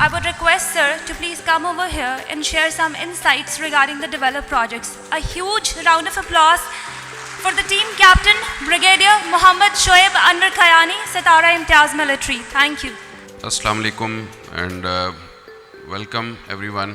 I would request sir to please come over here and share some insights regarding the developed projects. A huge round of applause for the team captain, Brigadier Mohammad Shoaib Anwar Kayani, Sitara Imtiaz Military. Thank you. Assalamu alaikum and welcome everyone.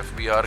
FBR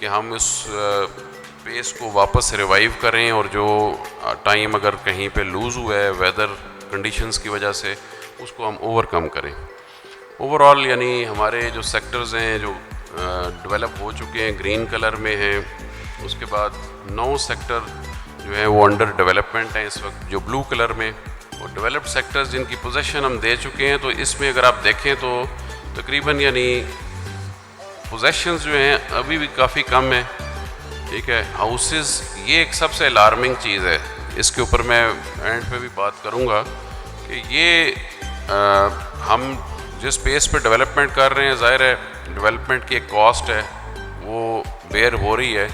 کہ ہم اس پیس کو واپس revive کریں اور جو time اگر کہیں پہ لوز ہوا ہے ویدر کنڈیشنز کی وجہ سے اس کو ہم اوور کم کریں. اوور آل یعنی ہمارے جو سیکٹرز ہیں جو ڈیولپ ہو چکے ہیں گرین کلر میں ہیں, اس کے بعد 9 سیکٹر جو ہیں وہ انڈر ڈیولپمنٹ ہیں اس وقت جو بلو کلر میں, اور ڈیولپڈ سیکٹرز جن کی پوزیشن ہم دے چکے ہیں. تو اس میں اگر آپ دیکھیں تو تقریباً یعنی پوزیشنز جو ہیں ابھی بھی کافی کم ہیں. ٹھیک ہے, ہاؤسز یہ ایک سب سے الارمنگ چیز ہے, اس کے اوپر میں اینڈ پہ بھی بات کروں گا کہ یہ ہم جس پیس پہ ڈیولپمنٹ کر رہے ہیں ظاہر ہے ڈیولپمنٹ کی ایک کاسٹ ہے وہ بیئر ہو رہی ہے.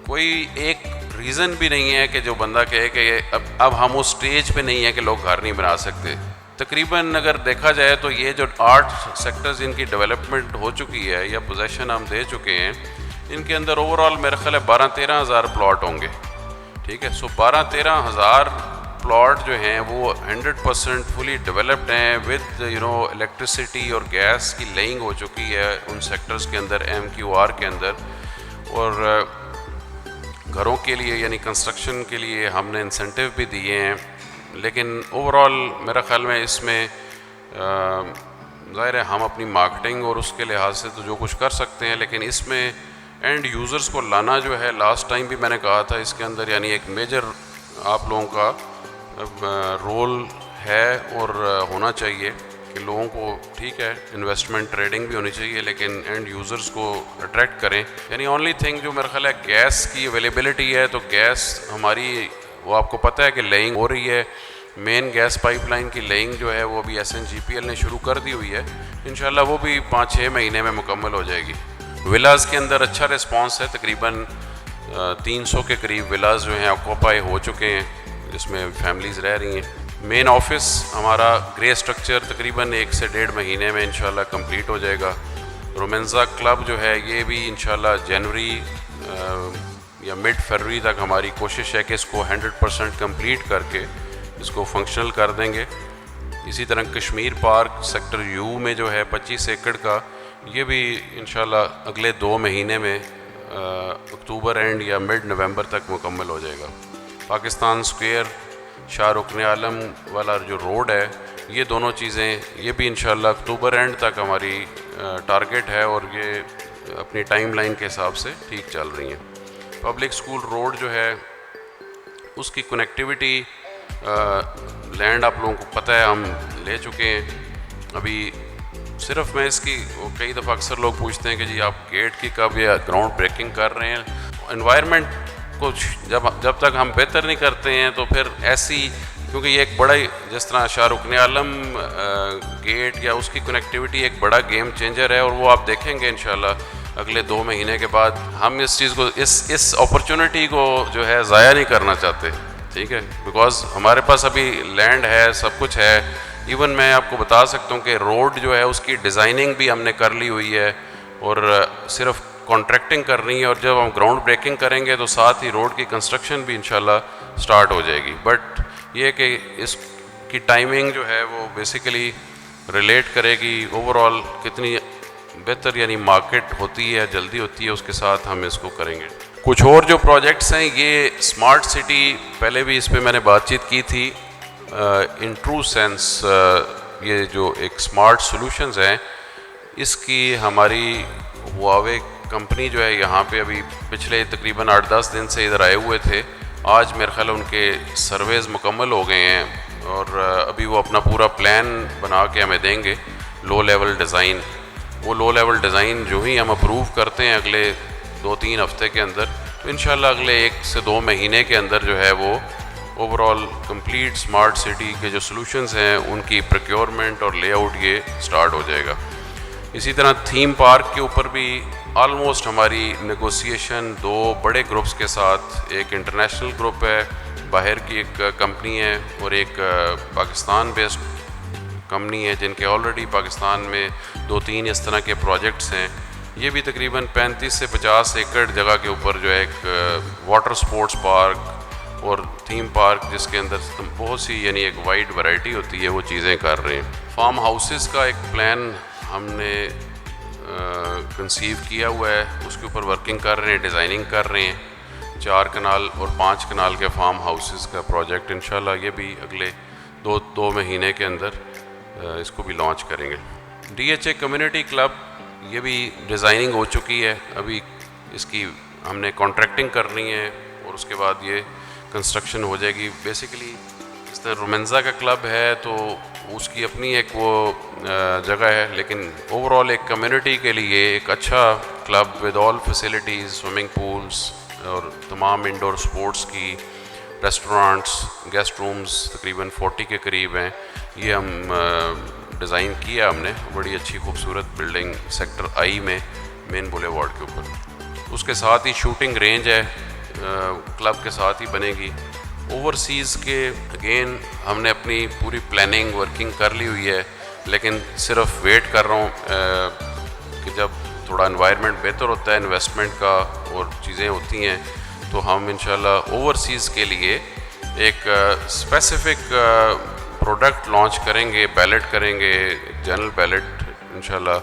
کوئی ایک ریزن بھی نہیں ہے کہ جو بندہ کہے کہ اب ہم اس سٹیج پہ نہیں ہیں کہ لوگ گھر نہیں بنا سکتے. تقریباً اگر دیکھا جائے تو یہ جو 8 سیکٹرز ان کی ڈیولپمنٹ ہو چکی ہے یا پوزیشن ہم دے چکے ہیں, ان کے اندر اوور آل میرا خیال ہے 12-13 ہزار پلاٹ ہوں گے. ٹھیک ہے, سو 12-13 ہزار پلاٹ جو ہیں وہ 100% فلی ڈیولپڈ ہیں ود الیکٹریسٹی اور گیس کی لینگ ہو چکی ہے ان سیکٹرز کے اندر MQR کے اندر. اور گھروں کے لیے یعنی کنسٹرکشن کے لیے ہم نے انسینٹیو بھی دیے ہیں. لیکن اوور آل میرا خیال میں اس میں ظاہر ہے ہم اپنی مارکیٹنگ اور اس کے لحاظ سے تو جو کچھ کر سکتے ہیں, لیکن اس میں اینڈ یوزرز کو لانا جو ہے لاسٹ ٹائم بھی میں نے کہا تھا اس کے اندر یعنی ایک میجر آپ لوگوں کا رول ہے اور ہونا چاہیے کہ لوگوں کو ٹھیک ہے انویسٹمنٹ ٹریڈنگ بھی ہونی چاہیے لیکن اینڈ یوزرز کو اٹریکٹ کریں. یعنی اونلی تھنگ جو میرا خیال ہے گیس کی اویلیبلٹی ہے, تو گیس ہماری وہ آپ کو پتہ ہے کہ لیئنگ ہو رہی ہے. مین گیس پائپ لائن کی لیئنگ جو ہے وہ ابھی SNGPL نے شروع کر دی ہوئی ہے, انشاءاللہ وہ بھی 5-6 مہینے میں مکمل ہو جائے گی. ولاز کے اندر اچھا رسپانس ہے, تقریباً 300 کے قریب ولاز جو ہیں آکوپائی ہو چکے ہیں جس میں فیملیز رہ رہی ہیں. مین آفس ہمارا گرے اسٹرکچر تقریباً 1 سے 1.5 مہینے میں انشاءاللہ کمپلیٹ ہو جائے گا. رومنزا کلب جو ہے یہ بھی انشاءاللہ جنوری یا مڈ فروری تک ہماری کوشش ہے کہ اس کو 100% کمپلیٹ کر کے اس کو فنکشنل کر دیں گے. اسی طرح کشمیر پارک سیکٹر یو میں جو ہے 25 ایکڑ کا, یہ بھی انشاءاللہ اگلے 2 مہینے میں اکتوبر اینڈ یا مڈ نومبر تک مکمل ہو جائے گا. پاکستان اسکوائر شاہ رکن عالم والا جو روڈ ہے, یہ دونوں چیزیں یہ بھی انشاءاللہ اکتوبر اینڈ تک ہماری ٹارگٹ ہے اور یہ اپنی ٹائم لائن کے حساب سے ٹھیک چل رہی ہیں. پبلک اسکول روڈ جو ہے اس کی کنیکٹیوٹی لینڈ آپ لوگوں کو پتہ ہے ہم لے چکے ہیں. ابھی صرف میں اس کی کئی دفعہ اکثر لوگ پوچھتے ہیں کہ جی آپ گیٹ کی کب یا گراؤنڈ بریکنگ کر رہے ہیں. انوائرمنٹ کو جب تک ہم بہتر نہیں کرتے ہیں تو پھر ایسی, کیونکہ یہ ایک بڑا جس طرح شاہ رکن عالم گیٹ یا اس کی کنیکٹیوٹی ایک بڑا گیم چینجر ہے, اور وہ آپ دیکھیں گے انشاءاللہ اگلے 2 مہینے کے بعد. ہم اس چیز کو اس اپرچونٹی کو جو ہے ضائع نہیں کرنا چاہتے. ٹھیک ہے, بیکاز ہمارے پاس ابھی لینڈ ہے, سب کچھ ہے. ایون میں آپ کو بتا سکتا ہوں کہ روڈ جو ہے اس کی ڈیزائننگ بھی ہم نے کر لی ہوئی ہے اور صرف کانٹریکٹنگ کرنی ہے, اور جب ہم گراؤنڈ بریکنگ کریں گے تو ساتھ ہی روڈ کی کنسٹرکشن بھی انشاءاللہ سٹارٹ ہو جائے گی. بٹ یہ کہ اس کی ٹائمنگ جو ہے وہ بیسیکلی ریلیٹ کرے گی اوور آل کتنی بہتر یعنی مارکیٹ ہوتی ہے, جلدی ہوتی ہے, اس کے ساتھ ہم اس کو کریں گے. کچھ اور جو پروجیکٹس ہیں یہ اسمارٹ سٹی, پہلے بھی اس پہ میں نے بات چیت کی تھی. ان ٹرو سینس یہ جو ایک اسمارٹ سولوشنز ہیں اس کی ہماری ہواوے کمپنی جو ہے یہاں پہ ابھی پچھلے تقریباً 8-10 دن سے ادھر آئے ہوئے تھے. آج میرے خیال ان کے سرویز مکمل ہو گئے ہیں اور ابھی وہ اپنا پورا پلان بنا کے ہمیں دیں گے لو لیول ڈیزائن. وہ لو لیول ڈیزائن جو ہی ہم اپروو کرتے ہیں اگلے 2-3 ہفتے کے اندر, تو انشاءاللہ اگلے 1 سے 2 مہینے کے اندر جو ہے وہ over all complete smart city کے جو سولوشنز ہیں ان کی پروکیورمنٹ اور لے آؤٹ یہ سٹارٹ ہو جائے گا. اسی طرح تھیم پارک کے اوپر بھی آلموسٹ ہماری نیگوسیشن 2 بڑے گروپس کے ساتھ, ایک انٹرنیشنل گروپ ہے باہر کی ایک کمپنی ہے اور ایک پاکستان بیسڈ کمپنی ہے جن کے آلریڈی پاکستان میں 2-3 اس طرح کے پروجیکٹس ہیں. یہ بھی تقریباً 35 سے 50 ایکڑ جگہ کے اوپر جو ہے ایک واٹر سپورٹس پارک اور تھیم پارک جس کے اندر بہت سی یعنی ایک وائڈ ورائٹی ہوتی ہے وہ چیزیں کر رہے ہیں. فارم ہاؤسز کا ایک پلان ہم نے کنسیو کیا ہوا ہے، اس کے اوپر ورکنگ کر رہے ہیں، ڈیزائننگ کر رہے ہیں. 4 کنال اور 5 کنال کے فارم ہاؤسز کا پروجیکٹ انشاءاللہ یہ بھی اگلے دو مہینے کے اندر اس کو بھی لانچ کریں گے. D H A community club یہ بھی ڈیزائننگ ہو چکی ہے، ابھی اس کی ہم نے کانٹریکٹنگ کرنی ہے اور اس کے بعد یہ کنسٹرکشن ہو جائے گی. بیسیکلی اس طرح رومنزا کا کلب ہے تو اس کی اپنی ایک وہ جگہ ہے، لیکن اوور آل ایک کمیونٹی کے لیے ایک اچھا club with all facilities, swimming pools اور تمام انڈور سپورٹس کی، ریسٹورانٹس، گیسٹ رومز تقریباً 40 کے قریب ہیں. یہ ہم ڈیزائن کیا ہم نے، بڑی اچھی خوبصورت بلڈنگ سیکٹر آئی میں مین بولے وارڈ کے اوپر. اس کے ساتھ ہی شوٹنگ رینج ہے، کلب کے ساتھ ہی بنے گی. اوورسیز کے اگین ہم نے اپنی پوری پلاننگ ورکنگ کر لی ہوئی ہے، لیکن صرف ویٹ کر رہا ہوں کہ جب تھوڑا انوائرمنٹ بہتر ہوتا ہے انویسٹمنٹ کا اور چیزیں ہوتی ہیں تو ہم انشاءاللہ اوورسیز کے لیے ایک اسپیسیفک پروڈکٹ لانچ کریں گے، بیلٹ کریں گے، جنرل بیلٹ انشاءاللہ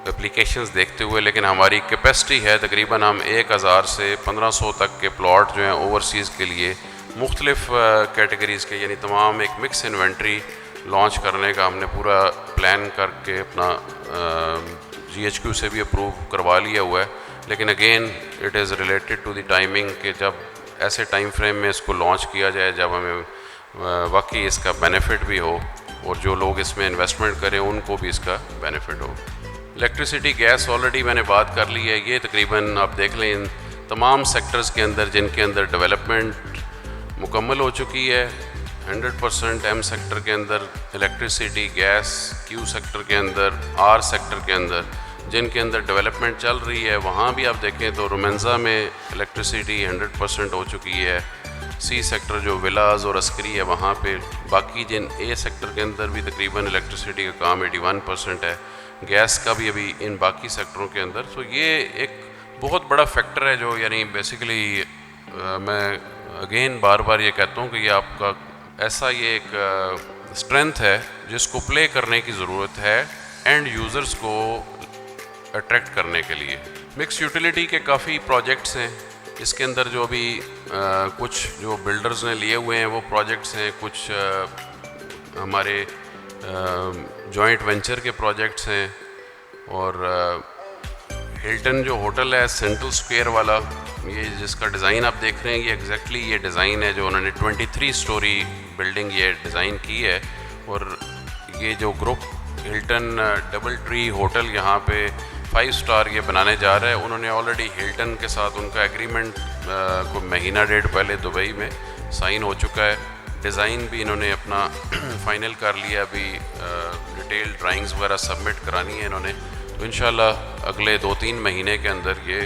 اپلیکیشنز دیکھتے ہوئے. لیکن ہماری کیپیسٹی ہے تقریباً ہم 1000 سے 1500 تک کے پلاٹ جو ہیں اوورسیز کے لیے مختلف کیٹیگریز کے، یعنی تمام ایک مکس انوینٹری لانچ کرنے کا ہم نے پورا پلان کر کے اپنا جی ایچ کیو سے بھی اپروو کروا لیا ہوا ہے. لیکن again it is related to the timing کہ جب ایسے ٹائم فریم میں اس کو لانچ کیا جائے جب ہمیں واقعی اس کا بینیفٹ بھی ہو اور جو لوگ اس میں انویسٹمنٹ کریں ان کو بھی اس کا بینیفٹ ہو. الیکٹریسٹی گیس آلریڈی میں نے بات کر لی ہے. یہ تقریباً آپ دیکھ لیں ان تمام سیکٹرز کے اندر جن کے اندر ڈیولپمنٹ مکمل ہو چکی ہے 100%. ایم سیکٹر کے اندر الیکٹریسٹی گیس، کیو سیکٹر کے اندر، آر سیکٹر کے اندر جن کے اندر ڈیولپمنٹ چل رہی ہے وہاں بھی آپ دیکھیں تو رومنزا میں الیکٹریسٹی 100% ہو چکی ہے. سی سیکٹر جو ولاز اور عسکری ہے وہاں پہ، باقی جن اے سیکٹر کے اندر بھی تقریباً الیکٹریسٹی کا کام 81% ہے، گیس کا بھی ابھی ان باقی سیکٹروں کے اندر. تو یہ ایک بہت بڑا فیکٹر ہے جو یعنی بیسیکلی میں اگین بار بار یہ کہتا ہوں کہ یہ آپ کا ایسا یہ ایک اسٹرینتھ ہے جس کو پلے کرنے کی ضرورت ہے اینڈ یوزرز کو اٹریکٹ کرنے کے لیے. مکس یوٹیلیٹی کے کافی پروجیکٹس ہیں اس کے اندر جو ابھی کچھ جو بلڈرز نے لیے ہوئے ہیں وہ پروجیکٹس ہیں، کچھ ہمارے جوائنٹ وینچر کے پروجیکٹس ہیں. اور ہلٹن جو ہوٹل ہے سینٹرل اسکوائر والا، یہ جس کا ڈیزائن آپ دیکھ رہے ہیں یہ ایگزیکٹلی یہ ڈیزائن ہے جو انہوں نے 23 اسٹوری بلڈنگ یہ ڈیزائن کی ہے. اور یہ جو group Hilton double tree hotel یہاں پہ 5 اسٹار یہ بنانے جا رہا ہے، انہوں نے آلریڈی ہلٹن کے ساتھ ان کا ایگریمنٹ کو مہینہ ڈیڑھ پہلے دبئی میں سائن ہو چکا ہے. ڈیزائن بھی انہوں نے اپنا فائنل کر لیا، ابھی ڈیٹیل ڈرائنگز وغیرہ سبمٹ کرانی ہے انہوں نے. تو انشاءاللہ اگلے 2-3 مہینے کے اندر یہ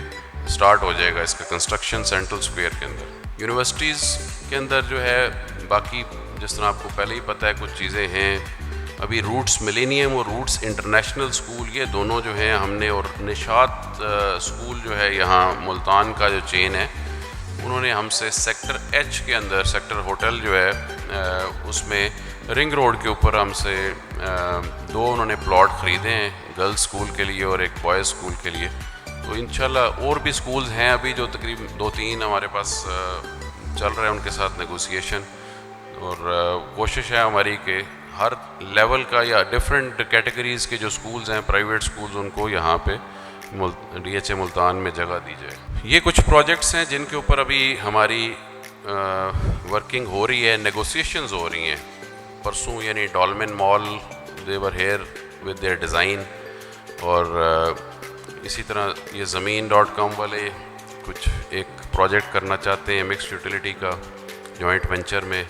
سٹارٹ ہو جائے گا اس کا کنسٹرکشن سینٹرل اسکوائر کے اندر. یونیورسٹیز کے اندر جو ہے باقی جس طرح آپ کو پہلے ہی پتہ ہے کچھ چیزیں ہیں. ابھی روٹس ملینیم اور روٹس انٹرنیشنل اسکول یہ دونوں جو ہیں ہم نے، اور نشاط اسکول جو ہے یہاں ملتان کا جو چین ہے انہوں نے ہم سے سیکٹر ایچ کے اندر سیکٹر ہوٹل جو ہے اس میں رنگ روڈ کے اوپر ہم سے 2 انہوں نے پلاٹ خریدے ہیں، گرلز اسکول کے لیے اور ایک بوائز اسکول کے لیے. تو انشاءاللہ اور بھی اسکولز ہیں ابھی جو تقریباً 2-3 ہمارے پاس چل رہے ہیں ان کے ساتھ نیگوسیشن. اور کوشش ہے ہماری کہ ہر لیول کا یا ڈفرینٹ کیٹیگریز کے جو اسکولز ہیں پرائیویٹ اسکولز ان کو یہاں پہ ڈی ایچ اے ملتان میں جگہ دی جائے. یہ کچھ پروجیکٹس ہیں جن کے اوپر ابھی ہماری ورکنگ ہو رہی ہے، نیگوسیشنز ہو رہی ہیں. پرسوں یعنی Dolmen Mall they were here with their design. اور اسی طرح یہ زمین.com والے کچھ ایک پروجیکٹ کرنا چاہتے ہیں مکس یوٹیلیٹی کا جوائنٹ وینچر میں.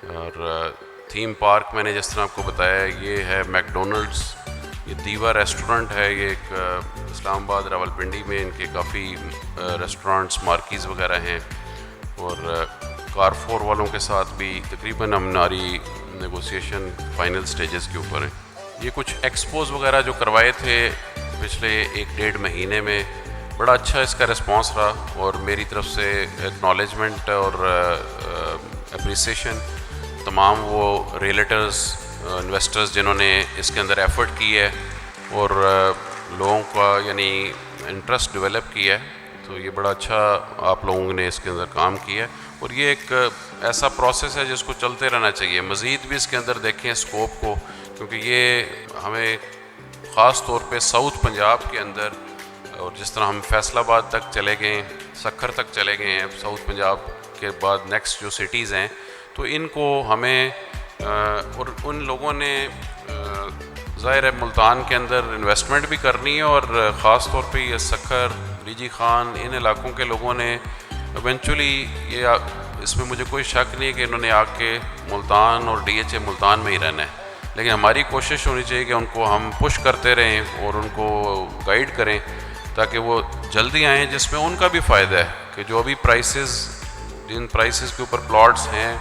اور تھیم پارک میں نے جس طرح آپ کو بتایا یہ ہے میکڈونلڈس، یہ دیوا ریسٹورنٹ ہے، یہ ایک اسلام آباد راولپنڈی میں ان کے کافی ریسٹورانٹس مارکیز وغیرہ ہیں. اور کارفور والوں کے ساتھ بھی تقریباً ہماری نیگوسیشن فائنل سٹیجز کے اوپر ہیں. یہ کچھ ایکسپوز وغیرہ جو کروائے تھے پچھلے 1-1.5 مہینے میں، بڑا اچھا اس کا رسپانس رہا اور میری طرف سے ایکنالجمنٹ اور اپریسیشن تمام وہ ریلیٹرز انویسٹرز جنہوں نے اس کے اندر ایفرٹ کی ہے. اور لوگوں کا یعنی انٹرسٹ ڈیولپ کیا ہے. تو یہ بڑا اچھا آپ لوگوں نے اس کے اندر کام کیا ہے, اور یہ ایک ایسا پروسیس ہے جس کو چلتے رہنا چاہیے. مزید بھی اس کے اندر دیکھیں اسکوپ کو, کیونکہ یہ ہمیں خاص طور پہ ساؤتھ پنجاب کے اندر, اور جس طرح ہم فیصل آباد تک چلے گئے ہیں, سکھر تک چلے گئے ہیں, ساؤتھ پنجاب کے بعد نیکسٹ جو سٹیز ہیں, تو ان کو ہمیں اور ان لوگوں نے ظاہر ہے ملتان کے اندر انویسٹمنٹ بھی کرنی ہے, اور خاص طور پہ یہ سکھر, ڈی خان, ان علاقوں کے لوگوں نے ایونچولی یہ اس میں مجھے کوئی شک نہیں ہے کہ انہوں نے آ کے ملتان اور ڈی ایچ اے ملتان میں ہی رہنا ہے, لیکن ہماری کوشش ہونی چاہیے کہ ان کو ہم پش کرتے رہیں اور ان کو گائیڈ کریں تاکہ وہ جلدی آئیں, جس میں ان کا بھی فائدہ ہے کہ جو ابھی پرائسز, جن پرائسز کے اوپر پلاٹس ہیں,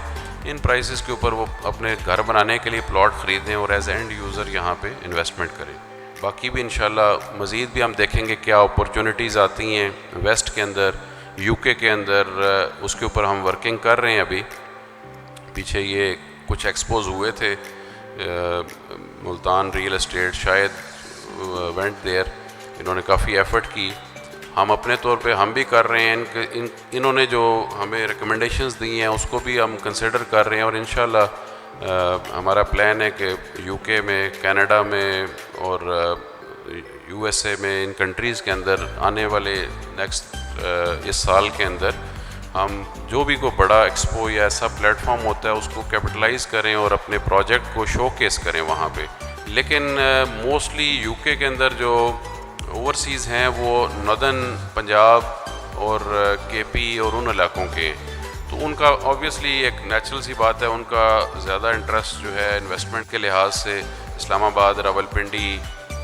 ان پرائسز کے اوپر وہ اپنے گھر بنانے کے لیے پلاٹ خریدیں اور ایز اینڈ یوزر یہاں پہ انویسٹمنٹ کریں. باقی بھی انشاءاللہ مزید بھی ہم دیکھیں گے کیا اپرچونیٹیز آتی ہیں ویسٹ کے اندر, یو کے اندر, اس کے اوپر ہم ورکنگ کر رہے ہیں. ابھی پیچھے یہ کچھ ایکسپوز ہوئے تھے, ملتان ریئل اسٹیٹ شاید وینٹ دیئر, انہوں نے کافی ایفرٹ کی. ہم اپنے طور پہ ہم بھی کر رہے ہیں, انہوں نے جو ہمیں ریکمنڈیشنز دی ہیں اس کو بھی ہم کنسیڈر کر رہے ہیں, اور انشاءاللہ ہمارا پلان ہے کہ یو کے میں, کینیڈا میں اور یو ایس اے میں, ان کنٹریز کے اندر آنے والے نیکسٹ اس سال کے اندر ہم جو بھی کوئی بڑا ایکسپو یا ایسا پلیٹ فارم ہوتا ہے اس کو کیپٹلائز کریں اور اپنے پروجیکٹ کو شو کیس کریں وہاں پہ. لیکن موسٹلی یو کے اندر جو اوورسیز ہیں وہ ناردرن پنجاب اور کے پی اور ان علاقوں کے, تو ان کا آبویسلی ایک نیچرل سی بات ہے, ان کا زیادہ انٹرسٹ جو ہے انویسٹمنٹ کے لحاظ سے اسلام آباد, راولپنڈی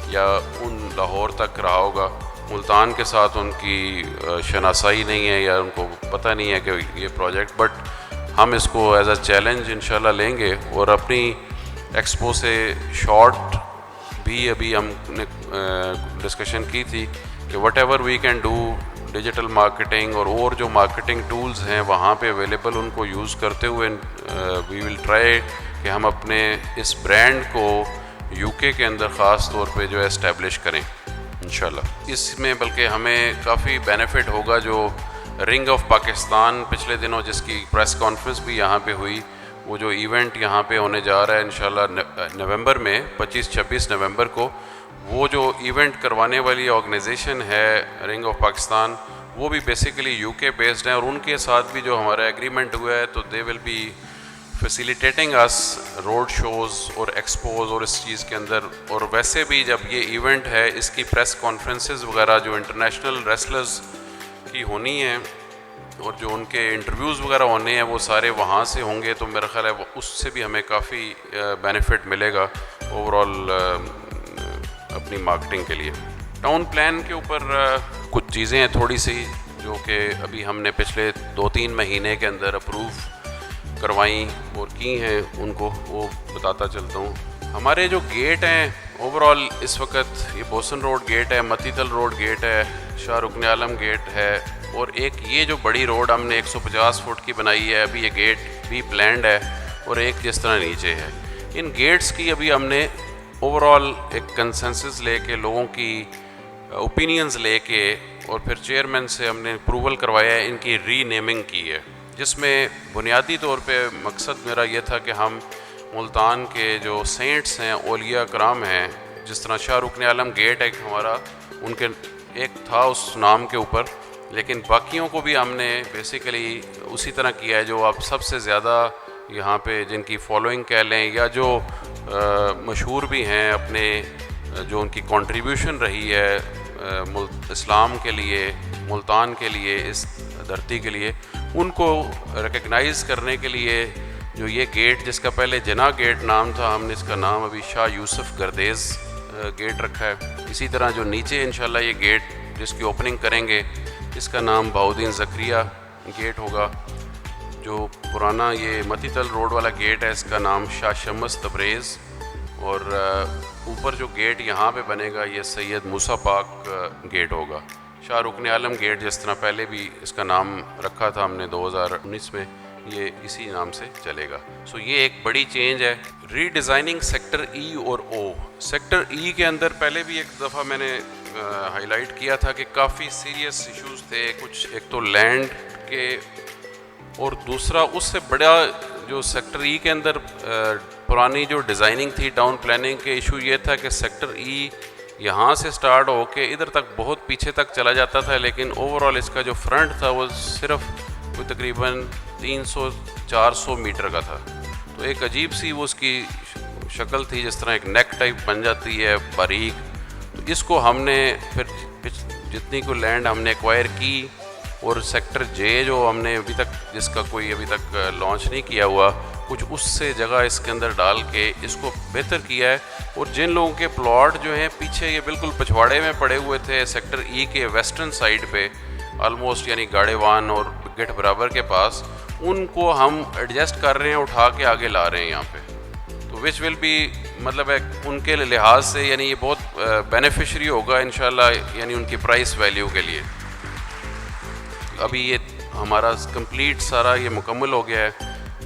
یا ان لاہور تک رہا ہوگا. ملتان کے ساتھ ان کی شناسائی نہیں ہے یا ان کو پتہ نہیں ہے کہ یہ پروجیکٹ, بٹ ہم اس کو ایز اے چیلنج انشاءاللہ لیں گے, اور اپنی ایکسپو سے شارٹ بھی ابھی ہم نے ڈسکشن کی تھی کہ whatever we can do digital marketing اور جو مارکیٹنگ ٹولز ہیں وہاں پہ اویلیبل, ان کو یوز کرتے ہوئے وی ول ٹرائی کہ ہم اپنے اس برانڈ کو یو کے اندر خاص طور پہ جو ہے اسٹیبلش کریں انشاءاللہ. اس میں بلکہ ہمیں کافی بینیفٹ ہوگا. جو رنگ آف پاکستان پچھلے دنوں جس کی پریس کانفرنس بھی یہاں پہ ہوئی, وہ جو ایونٹ یہاں پہ ہونے جا رہا ہے انشاءاللہ نومبر میں 25-26 نومبر کو, وہ جو ایونٹ کروانے والی آرگنائزیشن ہے رنگ آف پاکستان, وہ بھی بیسیکلی یو کے بیسڈ ہیں, اور ان کے ساتھ بھی جو ہمارا ایگریمنٹ ہوا ہے تو دے ول بی فیسیلیٹیٹنگ اس روڈ شوز اور ایکسپوز اور اس چیز کے اندر. اور ویسے بھی جب یہ ایونٹ ہے اس کی پریس کانفرنسز وغیرہ جو انٹرنیشنل ریسلرز کی ہونی ہیں اور جو ان کے انٹرویوز وغیرہ ہونے ہیں وہ سارے وہاں سے ہوں گے, تو میرا خیال ہے اس سے بھی ہمیں کافی بینیفٹ ملے گا اوور آل اپنی مارکیٹنگ کے لیے. ٹاؤن پلان کے اوپر کچھ چیزیں ہیں تھوڑی سی جو کہ ابھی ہم نے پچھلے 2-3 مہینے کے اندر اپروو کروائیں اور کی ہیں, ان کو وہ بتاتا چلتا ہوں. ہمارے جو گیٹ ہیں اوور آل اس وقت یہ بوسن روڈ گیٹ ہے, متی تل روڈ گیٹ ہے, شاہ رکن عالم گیٹ ہے, اور ایک یہ جو بڑی روڈ ہم نے 150 فٹ کی بنائی ہے, ابھی یہ گیٹ بھی پلانڈ ہے, اور ایک جس طرح نیچے ہے. ان گیٹس کی ابھی ہم نے اوور آل ایک کنسنسس لے کے, لوگوں کی اوپینینز لے کے, اور پھر چیئرمین سے ہم نے اپروول کروایا ہے, ان کی ری نیمنگ کی ہے, جس میں بنیادی طور پہ مقصد میرا یہ تھا کہ ہم ملتان کے جو سینٹس ہیں, اولیاء کرام ہیں, جس طرح شاہ رکن عالم گیٹ ایک ہمارا ان کے ایک تھا اس نام کے اوپر, لیکن باقیوں کو بھی ہم نے بیسیکلی اسی طرح کیا ہے جو آپ سب سے زیادہ یہاں پہ جن کی فالوئنگ کہہ لیں یا جو مشہور بھی ہیں اپنے, جو ان کی کنٹریبیوشن رہی ہے اسلام کے لیے, ملتان کے لیے, اس دھرتی کے لیے, ان کو ریکگنائز کرنے کے لیے جو یہ گیٹ جس کا پہلے جناح گیٹ نام تھا, ہم نے اس کا نام ابھی شاہ یوسف گردیز گیٹ رکھا ہے. اسی طرح جو نیچے انشاءاللہ یہ گیٹ جس کی اوپننگ کریں گے اس کا نام بہاؤالدین زکریہ گیٹ ہوگا. جو پرانا یہ متی تل روڈ والا گیٹ ہے اس کا نام شاہ شمس تبریز, اور اوپر جو گیٹ یہاں پہ بنے گا یہ سید موسیٰ پاک گیٹ ہوگا. شاہ رکن عالم گیٹ جس طرح پہلے بھی اس کا نام رکھا تھا ہم نے 2019 میں, یہ اسی نام سے چلے گا. سو یہ ایک بڑی چینج ہے. ری ڈیزائننگ سیکٹر ای اور او. سیکٹر ای کے اندر پہلے بھی ایک دفعہ میں نے ہائی لائٹ کیا تھا کہ کافی سیریس ایشوز تھے. کچھ ایک تو لینڈ کے اور دوسرا اس سے بڑا جو سیکٹر ای کے اندر پرانی جو ڈیزائننگ تھی ٹاؤن پلاننگ کے ایشو یہ تھا کہ سیکٹر ای یہاں سے سٹارٹ ہو کے ادھر تک بہت پیچھے تک چلا جاتا تھا, لیکن اوور آل اس کا جو فرنٹ تھا وہ صرف کوئی تقریباً 300-400 میٹر کا تھا. تو ایک عجیب سی وہ اس کی شکل تھی, جس طرح ایک نیک ٹائپ بن جاتی ہے باریک. تو اس کو ہم نے پھر جتنی کو لینڈ ہم نے ایکوائر کی, اور سیکٹر جے جو ہم نے ابھی تک جس کا کوئی ابھی تک لانچ نہیں کیا ہوا, کچھ اس سے جگہ اس کے اندر ڈال کے اس کو بہتر کیا ہے. اور جن لوگوں کے پلاٹ جو ہیں پیچھے یہ بالکل پچھواڑے میں پڑے ہوئے تھے سیکٹر ای کے ویسٹرن سائڈ پہ آلموسٹ, یعنی گاڑے وان اور گیٹ برابر کے پاس, ان کو ہم ایڈجسٹ کر رہے ہیں, اٹھا کے آگے لا رہے ہیں یہاں پہ. تو وچ ول بی مطلب ہے ان کے لحاظ سے یعنی یہ بہت بینیفیشری ہوگا انشاءاللہ, یعنی ان کی پرائس ویلیو کے لیے. ابھی یہ ہمارا کمپلیٹ سارا یہ مکمل ہو گیا ہے,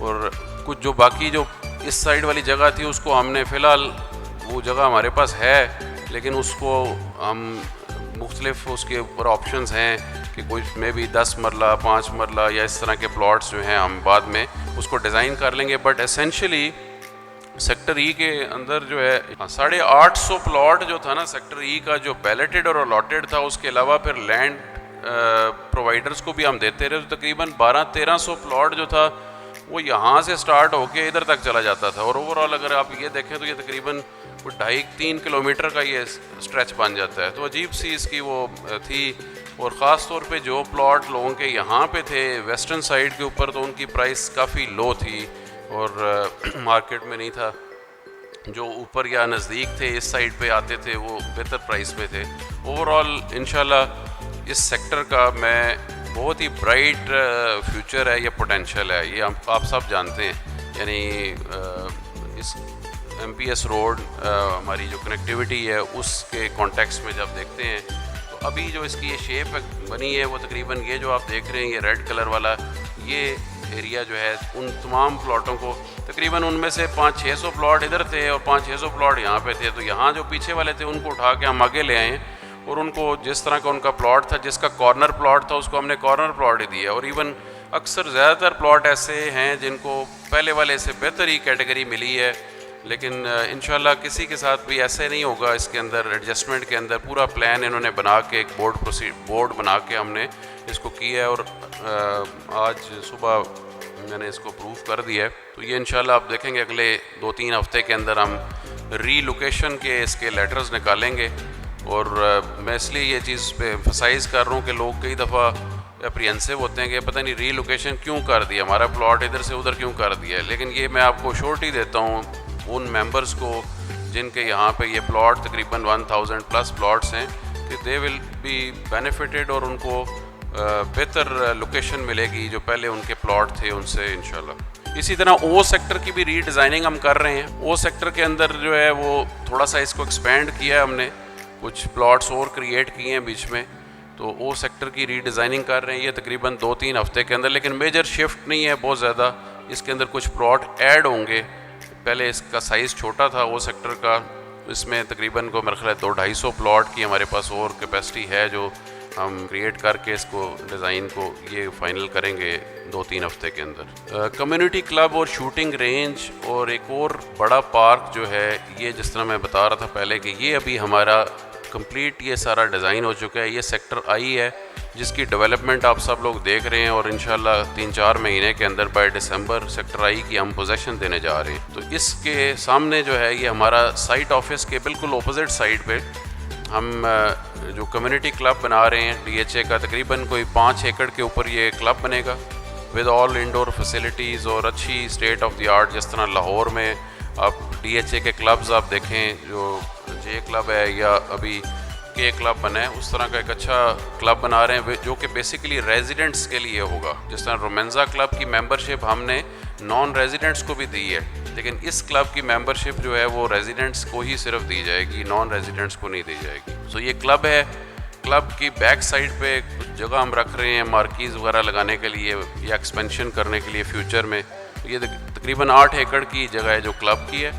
اور کچھ جو باقی جو اس سائڈ والی جگہ تھی اس کو ہم نے فی الحال, وہ جگہ ہمارے پاس ہے لیکن اس کو ہم مختلف اس کے اوپر آپشنز ہیں کہ کچھ میں بھی 10 مرلہ 5 مرلہ یا اس طرح کے پلاٹس جو ہیں ہم بعد میں اس کو ڈیزائن کر لیں گے. بٹ اسینشلی سیکٹر ای کے اندر جو ہے 850 پلاٹ جو تھا نا سیکٹر ای کا, جو بیلٹڈ اور الاٹڈ تھا, اس کے علاوہ پھر لینڈ پرووائڈرز کو بھی ہم دیتے رہے. تو تقریباً 1200-1300 پلاٹ جو تھا وہ یہاں سے سٹارٹ ہو کے ادھر تک چلا جاتا تھا. اور اوور آل اگر آپ یہ دیکھیں تو یہ تقریباً 2.5-3 کلومیٹر کا یہ اسٹریچ بن جاتا ہے. تو عجیب سی اس کی وہ تھی, اور خاص طور پہ جو پلاٹ لوگوں کے یہاں پہ تھے ویسٹرن سائڈ کے اوپر, تو ان کی پرائس کافی لو تھی اور مارکیٹ میں نہیں تھا. جو اوپر یا نزدیک تھے اس سائڈ پہ آتے تھے وہ بہتر پرائس پہ تھے. اوور آل انشاءاللہ اس سیکٹر کا میں بہت ہی برائٹ فیوچر ہے, یہ پوٹینشیل ہے, یہ آپ سب جانتے ہیں. یعنی اس ایم پی ایس روڈ ہماری جو کنیکٹیوٹی ہے اس کے کانٹیکس میں جب دیکھتے ہیں تو ابھی جو اس کی یہ شیپ بنی ہے وہ تقریباً یہ جو آپ دیکھ رہے ہیں یہ ریڈ کلر والا یہ ایریا جو ہے ان تمام پلاٹوں کو تقریباً ان میں سے 500-600 پلاٹ ادھر تھے اور 500-600 پلاٹ یہاں پہ تھے. تو یہاں جو پیچھے والے تھے ان کو اٹھا کے ہم آگے لے آئے ہیں, اور ان کو جس طرح کا ان کا پلاٹ تھا, جس کا کارنر پلاٹ تھا, اس کو ہم نے کارنر پلاٹ ہی دیا. اور ایون اکثر زیادہ تر پلاٹ ایسے ہیں جن کو پہلے والے سے بہتر ہی کیٹیگری ملی ہے, لیکن انشاءاللہ کسی کے ساتھ بھی ایسے نہیں ہوگا. اس کے اندر ایڈجسٹمنٹ کے اندر پورا پلان انہوں نے بنا کے ایک بورڈ بنا کے ہم نے اس کو کیا ہے, اور آج صبح میں نے اس کو پروف کر دیا ہے. تو یہ انشاءاللہ آپ دیکھیں گے اگلے 2-3 ہفتے کے اندر ہم ری لوکیشن کے اس کے لیٹرز نکالیں گے. اور میں اس لیے یہ چیز پہ ایمفسائز کر رہا ہوں کہ لوگ کئی دفعہ اپریہنسو ہوتے ہیں کہ پتہ نہیں ری لوکیشن کیوں کر دیا, ہمارا پلاٹ ادھر سے ادھر کیوں کر دیا ہے. لیکن یہ میں آپ کو شورٹی دیتا ہوں ان ممبرز کو جن کے یہاں پہ یہ پلاٹ تقریباً 1000+ پلاٹس ہیں, کہ دے ول بی بینیفٹیڈ, اور ان کو بہتر لوکیشن ملے گی جو پہلے ان کے پلاٹ تھے ان سے انشاءاللہ. اسی طرح او سیکٹر کی بھی ری ڈیزائننگ ہم کر رہے ہیں. او سیکٹر کے اندر جو ہے وہ تھوڑا سا اس کو ایکسپینڈ کیا ہے ہم نے, کچھ پلاٹس اور کریٹ کیے ہیں بیچ میں. تو او سیکٹر کی ری ڈیزائننگ کر رہے ہیں یہ تقریباً 2-3 ہفتے کے اندر, لیکن میجر شفٹ نہیں ہے بہت زیادہ. اس کے اندر کچھ پلاٹ ایڈ ہوں گے. پہلے اس کا سائز چھوٹا تھا او سیکٹر کا, اس میں تقریباً کو میرا خیال ہے 200-250 پلاٹ کی ہمارے پاس اور کیپیسٹی ہے, جو ہم کریٹ کر کے اس کو ڈیزائن کو یہ فائنل کریں گے 2-3 ہفتے کے اندر. کمیونٹی کلب اور شوٹنگ رینج اور ایک اور بڑا پارک جو ہے, یہ جس طرح میں بتا رہا تھا پہلے کہ یہ ابھی ہمارا کمپلیٹ یہ سارا ڈیزائن ہو چکا ہے. یہ سیکٹر آئی ہے جس کی ڈیولپمنٹ آپ سب لوگ دیکھ رہے ہیں, اور انشاءاللہ 3-4 مہینے کے اندر بائی دسمبر سیکٹر آئی کی ہم پوزیشن دینے جا رہے ہیں. تو اس کے سامنے جو ہے یہ ہمارا سائٹ آفس کے بالکل اپوزٹ سائڈ پہ ہم جو کمیونٹی کلب بنا رہے ہیں ڈی ایچ اے کا, تقریباً کوئی 5 ایکڑ کے اوپر یہ کلب بنے گا ود آل انڈور فیسلٹیز اور اچھی اسٹیٹ آف دی آرٹ. جس طرح لاہور میں آپ ڈی ایچ اے کے کلبز آپ دیکھیں, جو جے کلب ہے یا ابھی کے کلب بنا ہے, اس طرح کا ایک اچھا کلب بنا رہے ہیں جو کہ بیسیکلی ریزیڈنٹس کے لیے ہوگا. جس طرح رومینزا کلب کی ممبرشپ ہم نے نان ریزیڈنٹس کو بھی دی ہے, لیکن اس کلب کی ممبرشپ جو ہے وہ ریزیڈنٹس کو ہی صرف دی جائے گی, نان ریزیڈنٹس کو نہیں دی جائے گی. سو یہ کلب ہے کلب کی بیک سائڈ پہ کچھ جگہ ہم رکھ رہے ہیں مارکیز وغیرہ لگانے کے لیے یا ایکسپینشن کرنے کے لیے فیوچر میں. یہ تقریباً 8 ایکڑ کی جگہ ہے جو کلب کی ہے.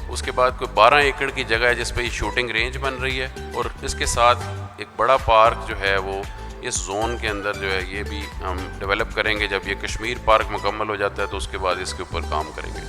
اس کے بعد کوئی 12 ایکڑ کی جگہ ہے جس پہ یہ شوٹنگ رینج بن رہی ہے, اور اس کے ساتھ ایک بڑا پارک جو ہے وہ اس زون کے اندر جو ہے یہ بھی ہم ڈیولپ کریں گے. جب یہ کشمیر پارک مکمل ہو جاتا ہے تو اس کے بعد اس کے اوپر کام کریں گے.